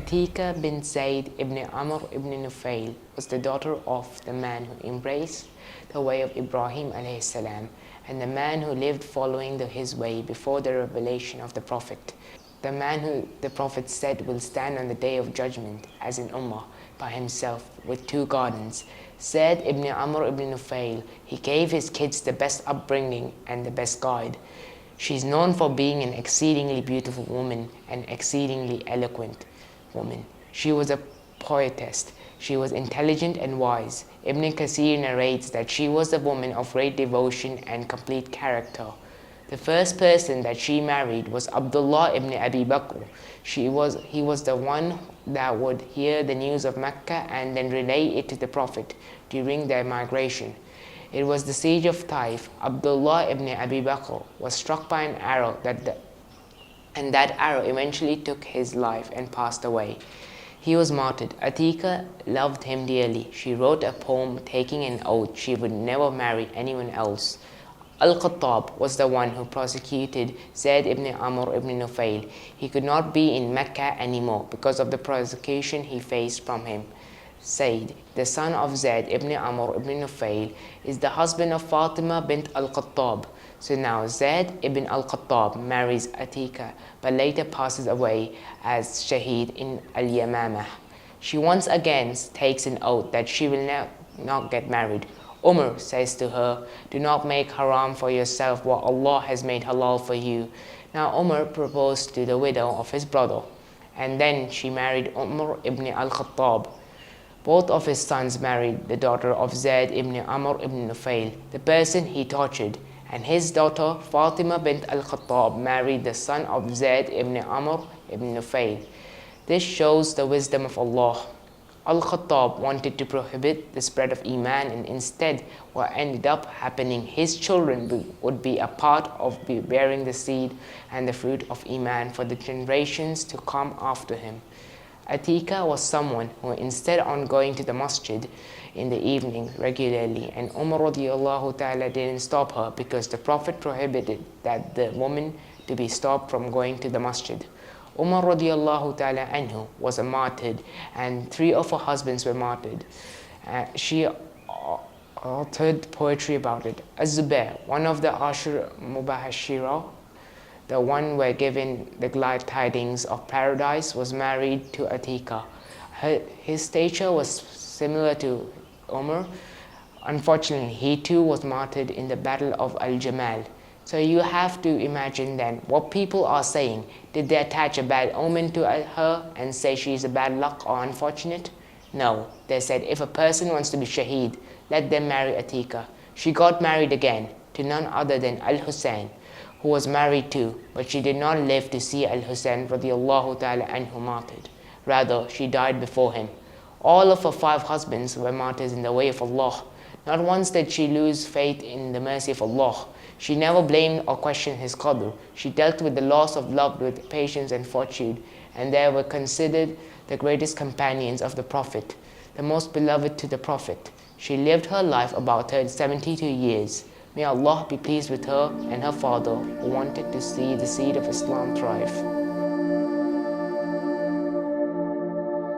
Atikah bint Zayd ibn Amr ibn Nufail was the daughter of the man who embraced the way of Ibrahim alayhi salam and the man who lived following his way before the revelation of the Prophet. The man who the Prophet said will stand on the day of judgment as an ummah by himself with 2 gardens. Zayd ibn Amr ibn Nufail, he gave his kids the best upbringing and the best guide. She is known for being an exceedingly beautiful woman and exceedingly eloquent woman. She was a poetess. She was intelligent and wise. Ibn Kathir narrates that she was a woman of great devotion and complete character. The first person that she married was Abdullah ibn Abi Bakr. He was the one that would hear the news of Mecca and then relay it to the Prophet during their migration. It was the siege of Taif. Abdullah ibn Abi Bakr was struck by an arrow and that arrow eventually took his life and passed away. He was martyred. Atikah loved him dearly. She wrote a poem taking an oath she would never marry anyone else. Al-Khattab was the one who prosecuted Zayd ibn Amr ibn Nufail. He could not be in Mecca anymore because of the prosecution he faced from him. Zayd, the son of Zayd ibn Amr ibn Nufail, is the husband of Fatima bint Al-Khattab. So now Zayd ibn Al-Khattab marries Atikah, but later passes away as Shaheed in Al-Yamamah. She once again takes an oath that she will not get married. Umar says to her, "Do not make haram for yourself what Allah has made halal for you." Now Umar proposed to the widow of his brother, and then she married Umar ibn Al-Khattab. Both of his sons married the daughter of Zayd ibn Amr ibn Nufail, the person he tortured, and his daughter Fatima bint Al-Khattab married the son of Zayd ibn Amr ibn Nufail. This shows the wisdom of Allah. Al-Khattab wanted to prohibit the spread of Iman, and instead what ended up happening, his children would be a part of bearing the seed and the fruit of Iman for the generations to come after him. Atikah was someone who, instead on going to the masjid in the evening regularly, and Umar radiallahu ta'ala didn't stop her because the Prophet prohibited that the woman to be stopped from going to the masjid. Umar radiallahu ta'ala anhu was martyred, and 3 of her husbands were martyred. She authored poetry about it. Az-Zubair, one of the Ashur Mubashira, the one were given the glad tidings of paradise, was married to Atikah. His stature was similar to Umar. Unfortunately, he too was martyred in the Battle of Al-Jamal. So you have to imagine then what people are saying. Did they attach a bad omen to her and say she's a bad luck or unfortunate? No, they said if a person wants to be shaheed, let them marry Atikah. She got married again to none other than Al-Hussein, who was married too, but she did not live to see Al-Hussein radiallahu ta'ala anhu martyred. Rather, she died before him. All of her 5 husbands were martyrs in the way of Allah. Not once did she lose faith in the mercy of Allah. She never blamed or questioned his qadr. She dealt with the loss of love with patience and fortitude, and they were considered the greatest companions of the Prophet, the most beloved to the Prophet. She lived her life about 72 years. May Allah be pleased with her and her father, who wanted to see the seed of Islam thrive.